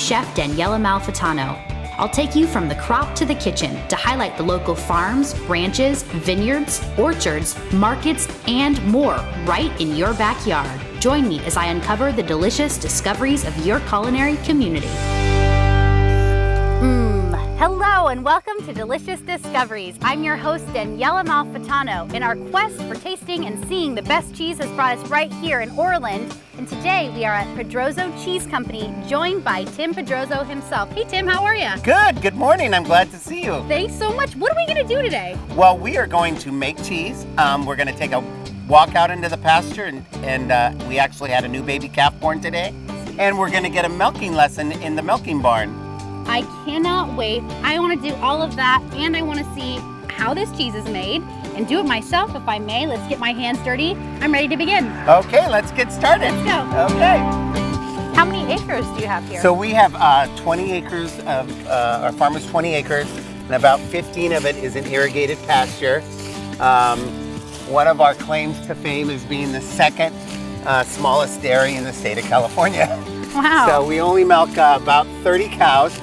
Chef Daniella Malfitano. I'll take you from the crop to the kitchen to highlight the local farms, ranches, vineyards, orchards, markets, and more right in your backyard. Join me as I uncover the delicious discoveries of your culinary community. Hello and welcome to Delicious Discoveries. I'm your host Daniella Malfitano, and our quest for tasting and seeing the best cheese has brought us right here in Orland. And today we are at Pedrozo Cheese Company, joined by Tim Pedrozo himself. Hey Tim, how are you? Good morning. I'm glad to see you. Thanks so much. What are we going to do today? Well, we are going to make cheese. We're going to take a walk out into the pasture, and we actually had a new baby calf born today. And we're going to get a milking lesson in the milking barn. I cannot wait. I want to do all of that, and I want to see how this cheese is made and do it myself if I may. Let's get my hands dirty. I'm ready to begin. Okay, let's get started. Let's go. Okay. How many acres do you have here? So we have 20 acres of, our farm is 20 acres, and about 15 of it is an irrigated pasture. One of our claims to fame is being the second smallest dairy in the state of California. Wow. So we only milk about 30 cows.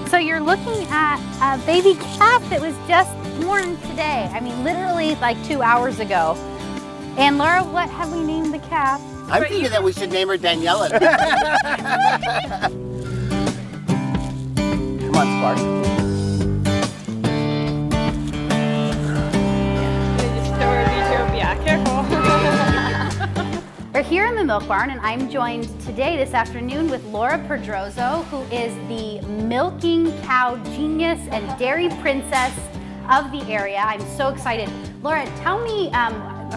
So you're looking at a baby calf that was just born today. I mean, literally like 2 hours ago. And Laura, what have we named the calf? I'm thinking that we should name her Daniella. Come on, Spark. We're here in the milk barn, and I'm joined today, this afternoon, with Laura Pedrozo, who is the milking cow genius and dairy princess of the area. I'm so excited. Laura, tell me,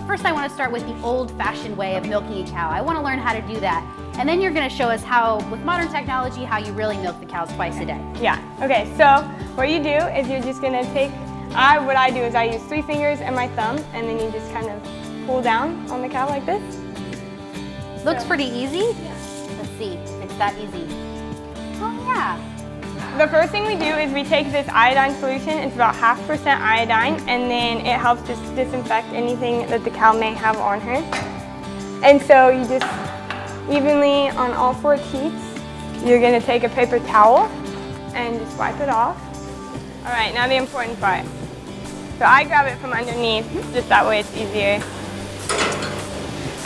first I want to start with the old-fashioned way of milking a cow. I want to learn how to do that. And then you're going to show us how, with modern technology, how you really milk the cows twice a day. Yeah, okay, so what you do is you're just going to take, what I do is I use 3 fingers and my thumb, and then you just kind of pull down on the cow like this. Looks pretty easy. Yeah. Let's see if it's that easy. Oh yeah. The first thing we do is we take this iodine solution. It's about 0.5% iodine, and then it helps just disinfect anything that the cow may have on her. And so you just evenly on all 4 teats, you're going to take a paper towel and just wipe it off. All right, now the important part. So I grab it from underneath, just that way it's easier.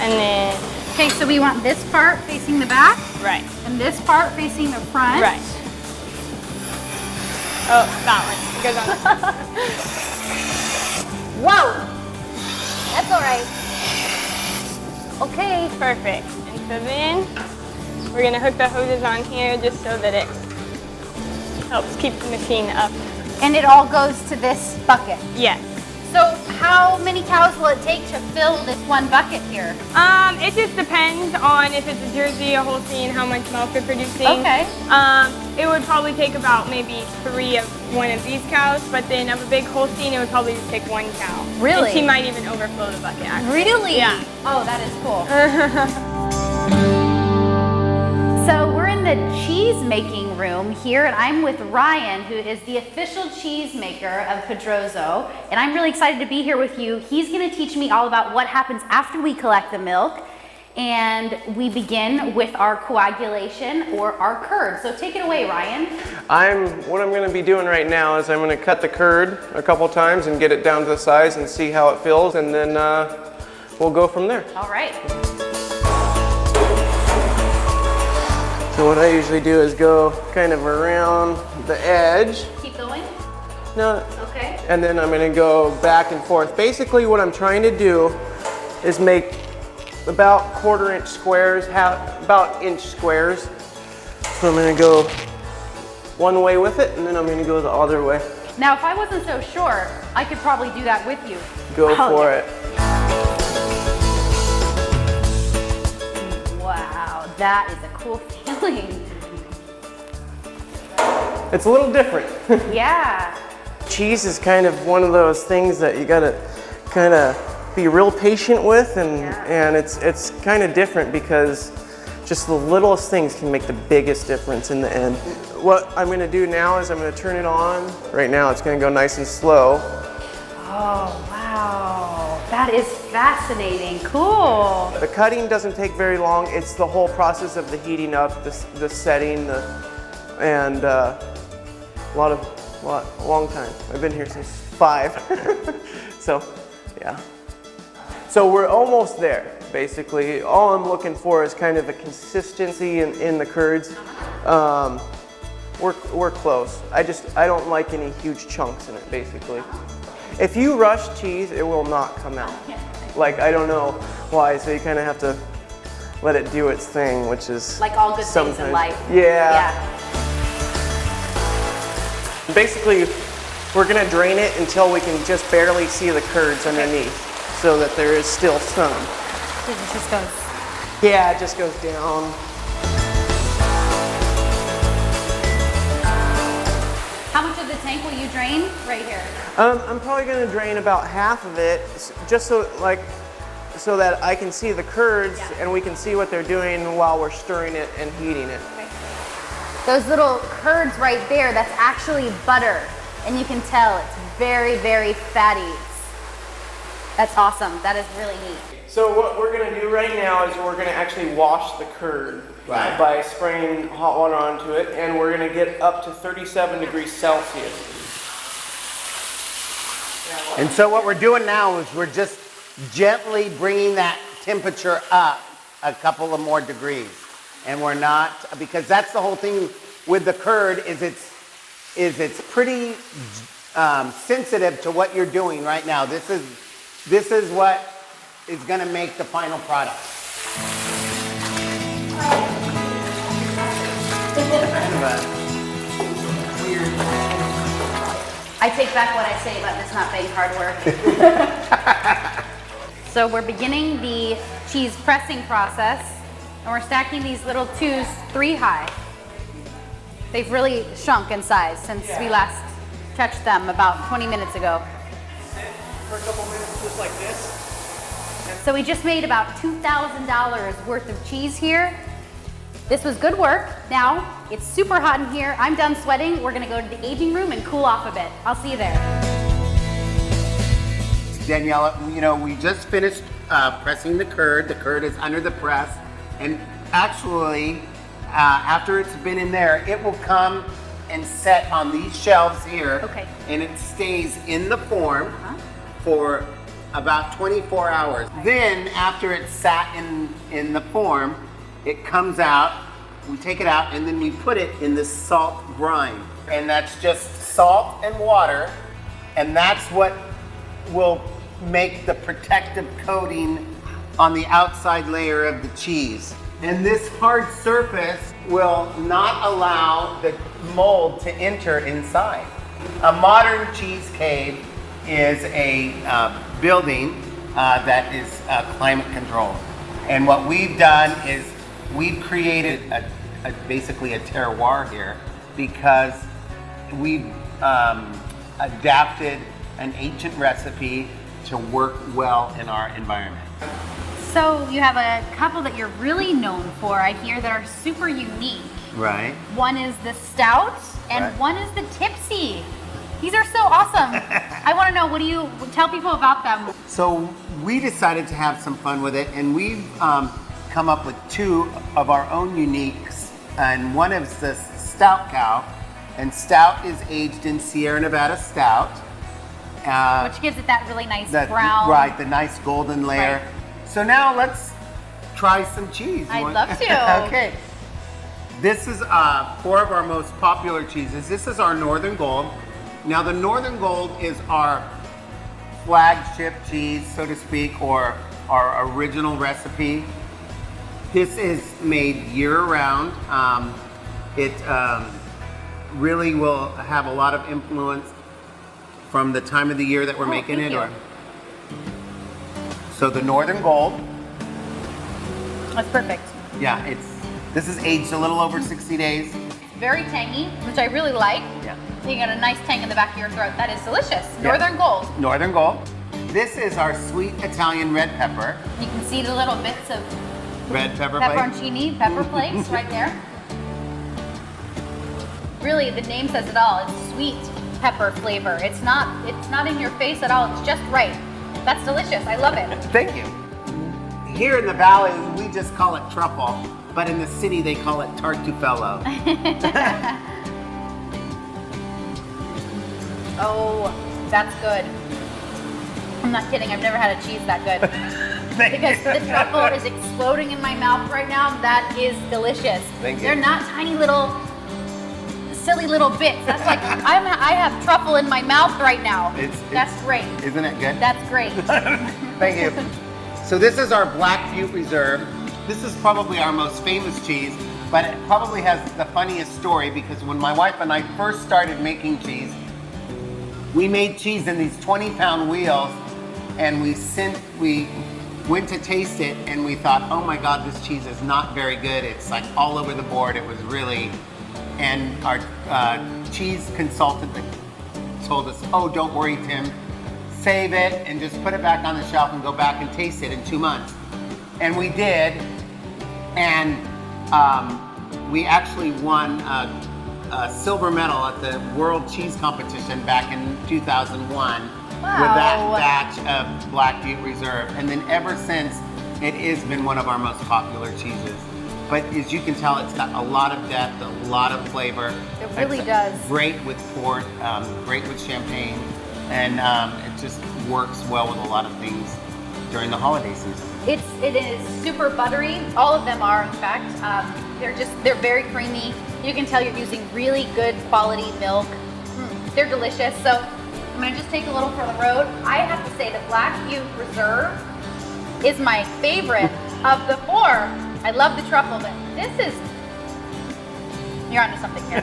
And then okay, so we want this part facing the back. Right. And this part facing the front. Right. Oh, that one. It goes on. Whoa! That's all right. Okay. Perfect. And so then we're going to hook the hoses on here just so that it helps keep the machine up. And it all goes to this bucket? Yes. So how many cows will it take to fill this one bucket here? It just depends on if it's a Jersey, a Holstein, how much milk they're producing. Okay. It would probably take about maybe 3 of one of these cows, but then of a big Holstein, it would probably just take 1 cow. Really? And she might even overflow the bucket, actually. Really? Yeah. Oh, that is cool. So we're in the cheese making room here, and I'm with Ryan, who is the official cheese maker of Pedrozo, and I'm really excited to be here with you. He's going to teach me all about what happens after we collect the milk, and we begin with our coagulation or our curd. So take it away, Ryan. What I'm going to be doing right now is I'm going to cut the curd a couple times and get it down to the size and see how it feels, and then we'll go from there. All right. So what I usually do is go kind of around the edge. Keep going. No. Okay. And then I'm going to go back and forth. Basically what I'm trying to do is make about 1/4 inch squares, about inch squares. So I'm going to go one way with it, and then I'm going to go the other way. Now, if I wasn't so sure, I could probably do that with you. Go for it. Wow, that is a cool feeling. It's a little different. Yeah. Cheese is kind of one of those things that you gotta kind of be real patient with, and it's kind of different because just the littlest things can make the biggest difference in the end. What I'm gonna do now is I'm gonna turn it on. Right now it's gonna go nice and slow. Oh, wow. That is fascinating. Cool. The cutting doesn't take very long. It's the whole process of the heating up, the setting, and a long time. I've been here since 5. So, yeah. So we're almost there, basically. All I'm looking for is kind of a consistency in the curds. We're close. I don't like any huge chunks in it, basically. If you rush cheese, it will not come out. Like, I don't know why, so you kind of have to let it do its thing, which is like all good things in life. Yeah. Basically, we're gonna drain it until we can just barely see the curds underneath, so that there is still some. It just goes. Yeah, it just goes down. How much of the tank will you drain? Right here. I'm probably gonna drain about half of it, just so that I can see the curds and we can see what they're doing while we're stirring it and heating it. Okay. Those little curds right there, that's actually butter. And you can tell it's very, very fatty. That's awesome. That is really neat. So what we're gonna do right now is we're gonna actually wash the curd by spraying hot water onto it, and we're gonna get up to 37 degrees Celsius. And so what we're doing now is we're just gently bringing that temperature up a couple of more degrees. And we're not, because that's the whole thing with the curd, is it's pretty sensitive to what you're doing right now. This is what is going to make the final product. I take back what I say about this not being hard work. So we're beginning the cheese pressing process, and we're stacking these little 2s 3 high. They've really shrunk in size since we last touched them about 20 minutes ago. For a couple minutes just like this. So we just made about $2,000 worth of cheese here. This was good work. Now, it's super hot in here. I'm done sweating. We're gonna go to the aging room and cool off a bit. I'll see you there. Daniella, we just finished pressing the curd. The curd is under the press. And actually, after it's been in there, it will come and set on these shelves here. Okay. And it stays in the form for about 24 hours. Then, after it's sat in the form, it comes out, we take it out, and then we put it in this salt brine. And that's just salt and water, and that's what will make the protective coating on the outside layer of the cheese. And this hard surface will not allow the mold to enter inside. A modern cheese cave is a building that is climate controlled. And what we've done is we've created basically a terroir here because we've adapted an ancient recipe to work well in our environment. So you have a couple that you're really known for, I hear, that are super unique. Right. One is the stout and Right. one is the tipsy. These are so awesome. I want to know, what do you tell people about them? So we decided to have some fun with it, and we've come up with 2 of our own uniques. And one is the Stout Cow, and Stout is aged in Sierra Nevada Stout. Which gives it that really nice That- brown. Right, the nice golden layer. Right. So now let's try some cheese. I'd love to. Okay. This is 4 of our most popular cheeses. This is our Northern Gold. Now the Northern Gold is our flagship cheese, so to speak, or our original recipe. This is made year-round. It really will have a lot of influence from the time of the year that we're making thank it. you. So the Northern Gold, That's perfect. yeah, this is aged a little over 60 days. Very tangy, which I really like. Yeah. You got a nice tang in the back of your throat. That is delicious. Yeah. Northern Gold. Northern Gold. This is our sweet Italian red pepper. You can see the little bits of Red pepper flakes. pepperoncini, pepper flakes right there. Really, the name says it all. It's sweet pepper flavor. It's not in your face at all. It's just right. That's delicious. I love it. Thank you. Here in the valley, we just call it truffle, but in the city they call it tartuffello. Oh, that's good. I'm not kidding, I've never had a cheese that good. Because the truffle is exploding in my mouth right now. That is delicious. Thank you. They're not tiny little, silly little bits. That's like, I have truffle in my mouth right now. That's great. Isn't it good? That's great. Thank you. So this is our Black Butte Reserve. This is probably our most famous cheese, but it probably has the funniest story because when my wife and I first started making cheese, we made cheese in these 20-pound wheels, and we went to taste it, and we thought, oh my God, this cheese is not very good. It's like all over the board. It was really, and our cheese consultant told us, oh, don't worry, Tim. Save it and just put it back on the shelf and go back and taste it in 2 months. And we did, and we actually won a silver medal at the World Cheese Competition back in 2001. Wow. With that batch of Black Butte Reserve. And then ever since, it has been one of our most popular cheeses. But as you can tell, it's got a lot of depth, a lot of flavor. It really It's does. Great with port, great with champagne, and it just works well with a lot of things during the holiday season. It is super buttery. All of them are, in fact. They're very creamy. You can tell you're using really good quality milk. They're delicious. So I'm gonna just take a little for the road. I have to say the Black Butte Reserve is my favorite of the four. I love the truffle, but you're onto something here.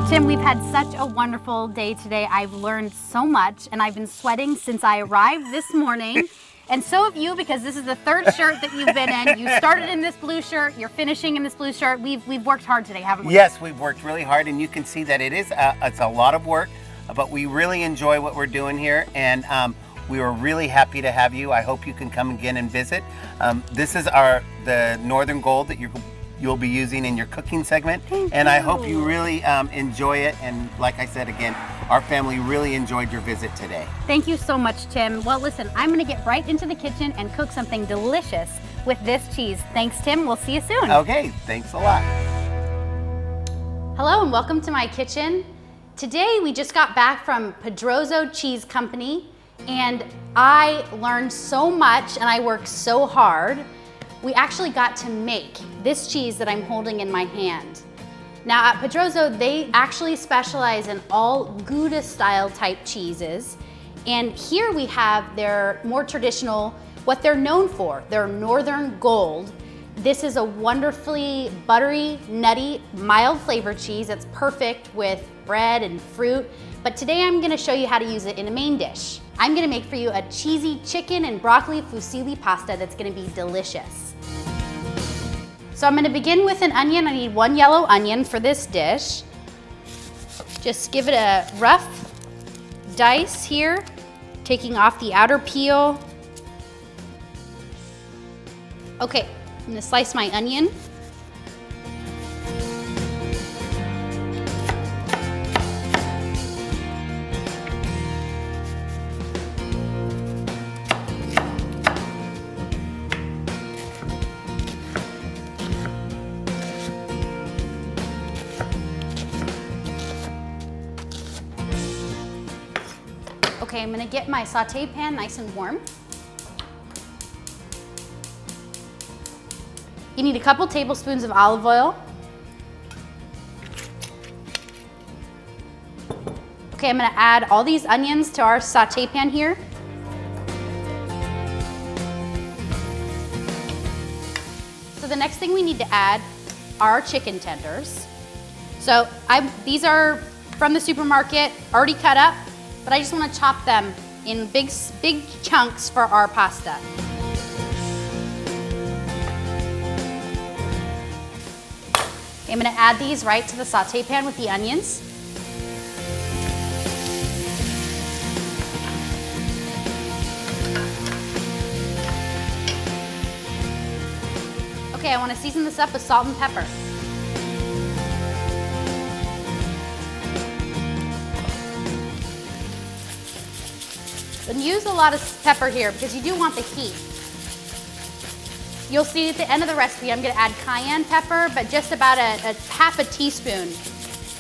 Tim, we've had such a wonderful day today. I've learned so much, and I've been sweating since I arrived this morning. And so have you, because this is the third shirt that you've been in. You started in this blue shirt, you're finishing in this blue shirt. We've worked hard today, haven't we? Yes, we've worked really hard, and you can see that it's a lot of work, but we really enjoy what we're doing here, and we were really happy to have you. I hope you can come again and visit. This is the Northern Gold that you'll be using in your cooking segment. And I hope you really enjoy it. And like I said again, our family really enjoyed your visit today. Thank you so much, Tim. Well, listen, I'm gonna get right into the kitchen and cook something delicious with this cheese. Thanks, Tim. We'll see you soon. Okay, thanks a lot. Hello and welcome to my kitchen. Today we just got back from Pedrozo Cheese Company, and I learned so much and I worked so hard. We actually got to make this cheese that I'm holding in my hand. Now at Pedrozo, they actually specialize in all Gouda style type cheeses. And here we have their more traditional, what they're known for, their Northern Gold. This is a wonderfully buttery, nutty, mild flavored cheese that's perfect with bread and fruit. But today I'm gonna show you how to use it in a main dish. I'm gonna make for you a cheesy chicken and broccoli fusilli pasta that's gonna be delicious. So I'm gonna begin with an onion. I need 1 yellow onion for this dish. Just give it a rough dice here, taking off the outer peel. Okay, I'm gonna slice my onion. Okay, I'm gonna get my saute pan nice and warm. You need a couple tablespoons of olive oil. Okay, I'm gonna add all these onions to our saute pan here. So the next thing we need to add are our chicken tenders. So these are from the supermarket, already cut up, but I just want to chop them in big chunks for our pasta. Okay, I'm going to add these right to the saute pan with the onions. Okay, I want to season this up with salt and pepper. And use a lot of pepper here because you do want the heat. You'll see at the end of the recipe, I'm gonna add cayenne pepper, but just about a half a teaspoon.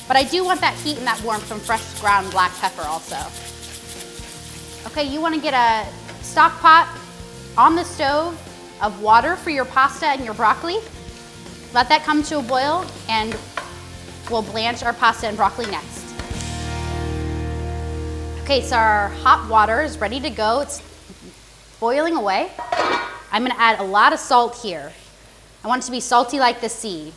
But I do want that heat and that warmth from fresh ground black pepper also. Okay, you wanna get a stock pot on the stove of water for your pasta and your broccoli. Let that come to a boil and we'll blanch our pasta and broccoli next. Okay, so our hot water is ready to go. It's boiling away. I'm gonna add a lot of salt here. I want it to be salty like the sea.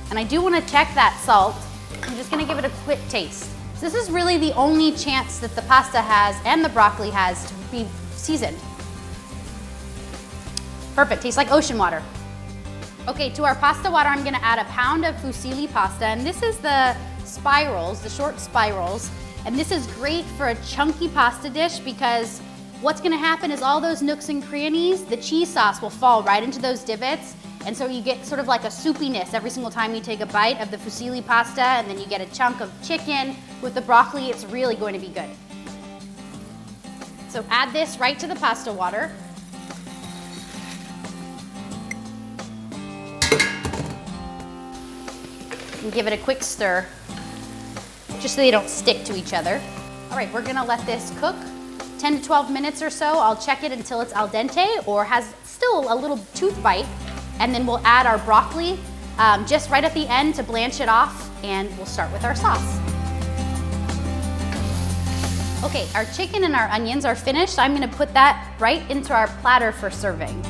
And I do wanna check that salt. I'm just gonna give it a quick taste. So this is really the only chance that the pasta has and the broccoli has to be seasoned. Perfect, tastes like ocean water. Okay, to our pasta water, I'm gonna add a pound of fusilli pasta, and this is the spirals, the short spirals. And this is great for a chunky pasta dish because what's gonna happen is all those nooks and crannies, the cheese sauce will fall right into those divots. And so you get sort of like a soupiness every single time you take a bite of the fusilli pasta, and then you get a chunk of chicken with the broccoli. It's really going to be good. So add this right to the pasta water. And give it a quick stir, just so they don't stick to each other. All right, we're gonna let this cook 10 to 12 minutes or so. I'll check it until it's al dente or has still a little tooth bite, and then we'll add our broccoli just right at the end to blanch it off, and we'll start with our sauce. Okay, our chicken and our onions are finished. I'm gonna put that right into our platter for serving.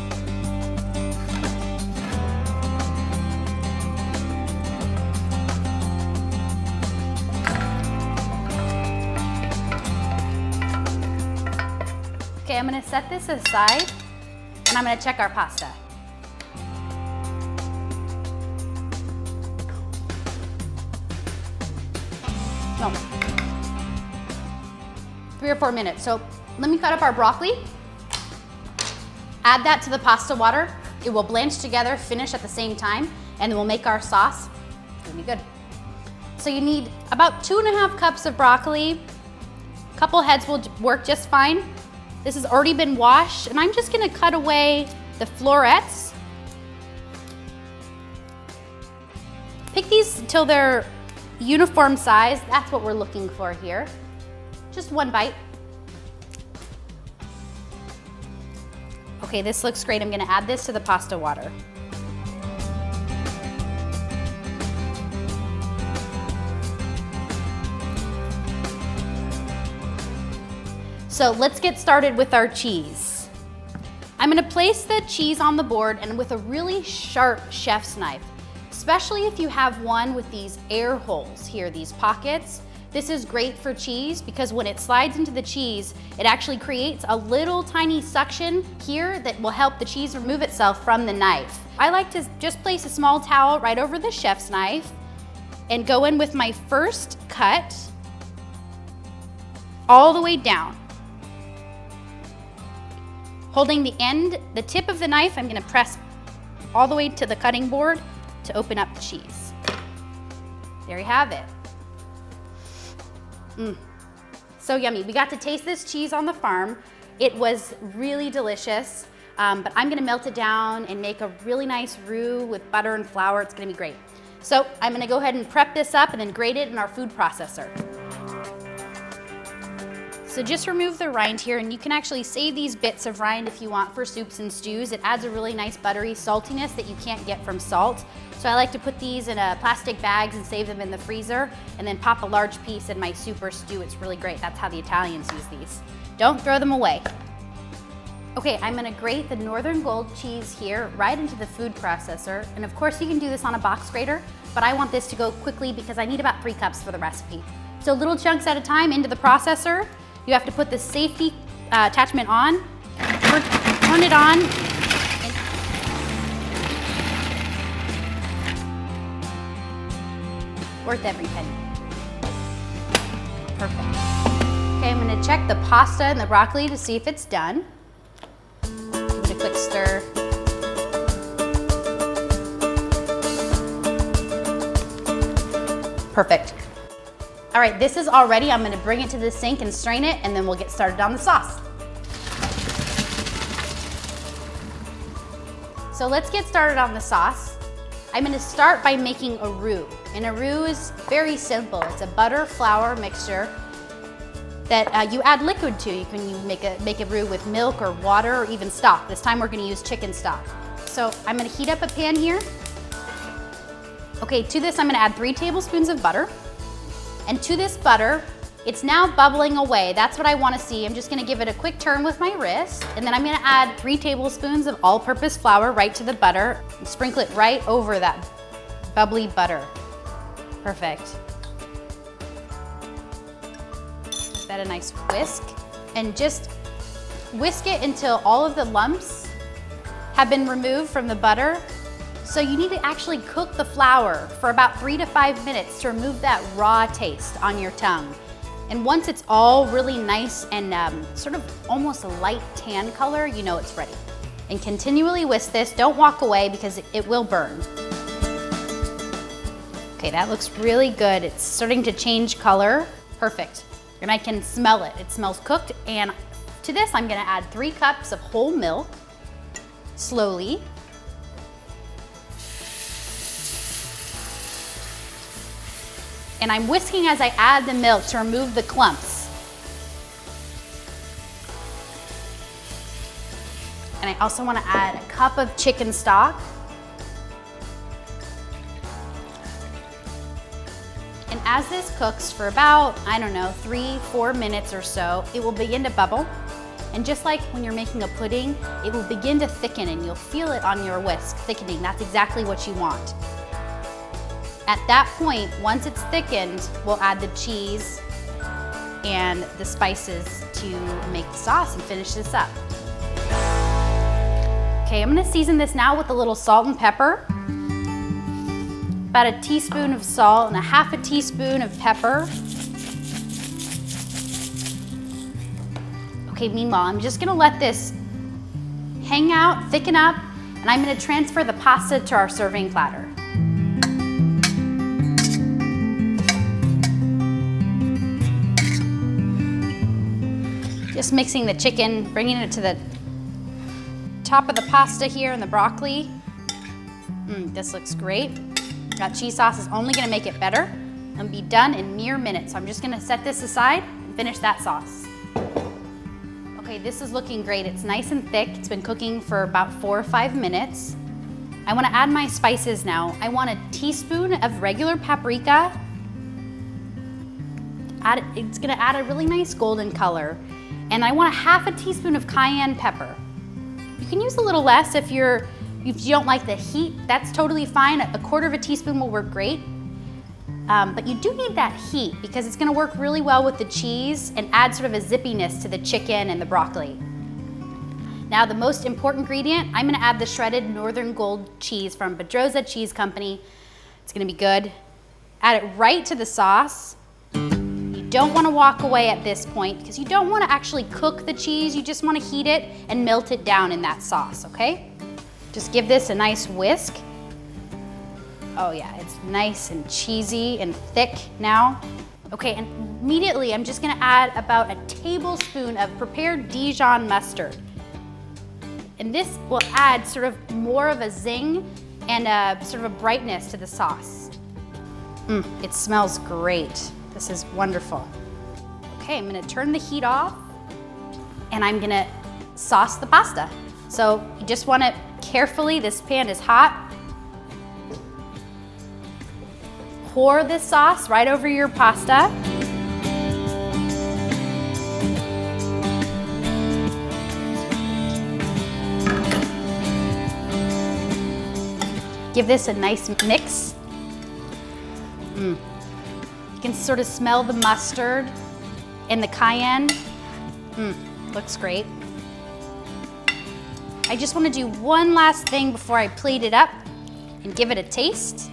Okay, I'm gonna set this aside and I'm gonna check our pasta. No. 3 or 4 minutes. So let me cut up our broccoli, add that to the pasta water. It will blanch together, finish at the same time, and then we'll make our sauce. It's gonna be good. So you need about 2.5 cups of broccoli. A couple heads will work just fine. This has already been washed, and I'm just gonna cut away the florets. Pick these until they're uniform size. That's what we're looking for here. Just one bite. Okay, this looks great. I'm gonna add this to the pasta water. So let's get started with our cheese. I'm gonna place the cheese on the board, and with a really sharp chef's knife, especially if you have one with these air holes here, these pockets. This is great for cheese because when it slides into the cheese, it actually creates a little tiny suction here that will help the cheese remove itself from the knife. I like to just place a small towel right over the chef's knife and go in with my first cut all the way down. Holding the tip of the knife, I'm gonna press all the way to the cutting board to open up the cheese. There you have it. So yummy. We got to taste this cheese on the farm. It was really delicious, but I'm gonna melt it down and make a really nice roux with butter and flour. It's gonna be great. So I'm gonna go ahead and prep this up and then grate it in our food processor. So just remove the rind here, and you can actually save these bits of rind if you want for soups and stews. It adds a really nice buttery saltiness that you can't get from salt. So I like to put these in plastic bags and save them in the freezer, and then pop a large piece in my soup or stew. It's really great. That's how the Italians use these. Don't throw them away. Okay, I'm gonna grate the Northern Gold cheese here right into the food processor. And of course you can do this on a box grater, but I want this to go quickly because I need about 3 cups for the recipe. So little chunks at a time into the processor. You have to put the safety attachment on, turn it on. Worth every penny. Perfect. Okay, I'm gonna check the pasta and the broccoli to see if it's done. Give it a quick stir. Perfect. All right, this is all ready. I'm gonna bring it to the sink and strain it, and then we'll get started on the sauce. So let's get started on the sauce. I'm gonna start by making a roux. And a roux is very simple. It's a butter flour mixture that you add liquid to. You can make a roux with milk or water or even stock. This time we're gonna use chicken stock. So I'm gonna heat up a pan here. Okay, to this I'm gonna add 3 tablespoons of butter. And to this butter, it's now bubbling away. That's what I wanna see. I'm just gonna give it a quick turn with my wrist, and then I'm gonna add 3 tablespoons of all-purpose flour right to the butter and sprinkle it right over that bubbly butter. Perfect. Give that a nice whisk, and just whisk it until all of the lumps have been removed from the butter. So you need to actually cook the flour for about 3 to 5 minutes to remove that raw taste on your tongue. And once it's all really nice and sort of almost a light tan color, you know it's ready. And continually whisk this, don't walk away because it will burn. Okay, that looks really good. It's starting to change color. Perfect. And I can smell it. It smells cooked. And to this, I'm gonna add 3 cups of whole milk, slowly. And I'm whisking as I add the milk to remove the clumps. And I also want to add a cup of chicken stock. And as this cooks for about, I don't know, 3-4 minutes or so, it will begin to bubble. And just like when you're making a pudding, it will begin to thicken and you'll feel it on your whisk thickening. That's exactly what you want. At that point, once it's thickened, we'll add the cheese and the spices to make the sauce and finish this up. Okay, I'm gonna season this now with a little salt and pepper. About a teaspoon of salt and a half a teaspoon of pepper. Okay, meanwhile, I'm just gonna let this hang out, thicken up, and I'm gonna transfer the pasta to our serving platter. Just mixing the chicken, bringing it to the top of the pasta here and the broccoli. This looks great. That cheese sauce is only gonna make it better and be done in mere minutes. So I'm just gonna set this aside and finish that sauce. Okay, this is looking great. It's nice and thick. It's been cooking for about 4 or 5 minutes. I wanna add my spices now. I want a teaspoon of regular paprika. It's gonna add a really nice golden color. And I want a half a teaspoon of cayenne pepper. You can use a little less if you don't like the heat, that's totally fine. A quarter of a teaspoon will work great. But you do need that heat because it's gonna work really well with the cheese and add sort of a zippiness to the chicken and the broccoli. Now the most important ingredient, I'm gonna add the shredded Northern Gold cheese from Pedroza Cheese Company. It's gonna be good. Add it right to the sauce. You don't want to walk away at this point because you don't want to actually cook the cheese. You just want to heat it and melt it down in that sauce, okay? Just give this a nice whisk. Oh yeah, it's nice and cheesy and thick now. Okay, and immediately I'm just gonna add about a tablespoon of prepared Dijon mustard. And this will add sort of more of a zing and a sort of a brightness to the sauce. It smells great. This is wonderful. Okay, I'm gonna turn the heat off and I'm gonna sauce the pasta. So you just wanna carefully, this pan is hot. Pour this sauce right over your pasta. Give this a nice mix. You can sort of smell the mustard and the cayenne. Looks great. I just want to do one last thing before I plate it up and give it a taste.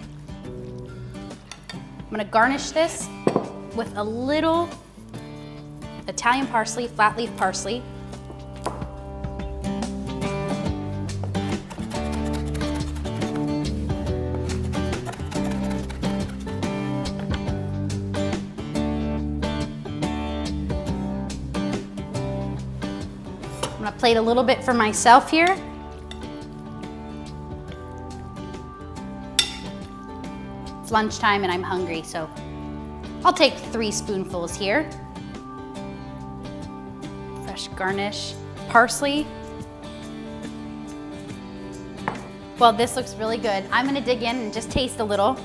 I'm gonna garnish this with a little Italian parsley, flat leaf parsley. plate a little bit for myself here. It's lunchtime and I'm hungry, so I'll take 3 spoonfuls here. Fresh garnish, parsley. Well, this looks really good. I'm gonna dig in and just taste a little.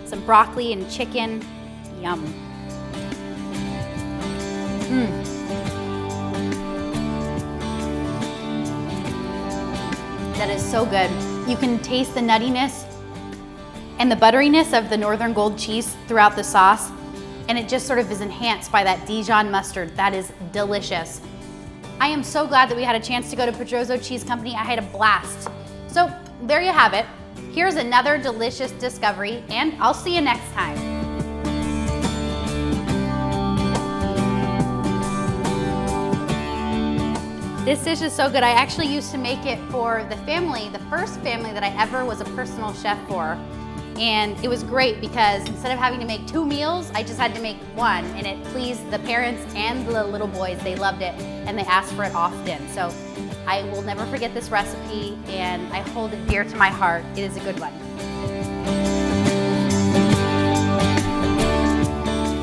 Some broccoli and chicken, yum. That is so good. You can taste the nuttiness and the butteriness of the Northern Gold cheese throughout the sauce, and it just sort of is enhanced by that Dijon mustard. That is delicious. I am so glad that we had a chance to go to Pedroso Cheese Company. I had a blast. So there you have it. Here's another delicious discovery, and I'll see you next time. This dish is so good. I actually used to make it for the family, the first family that I ever was a personal chef for. And it was great because instead of having to make 2 meals, I just had to make 1, and it pleased the parents and the little boys. They loved it and they asked for it often. So I will never forget this recipe, and I hold it dear to my heart. It is a good one.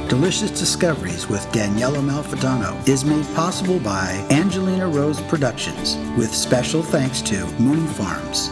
Delicious Discoveries with Daniella Malfitano is made possible by Angelina Rose Productions, with special thanks to Moon Farms.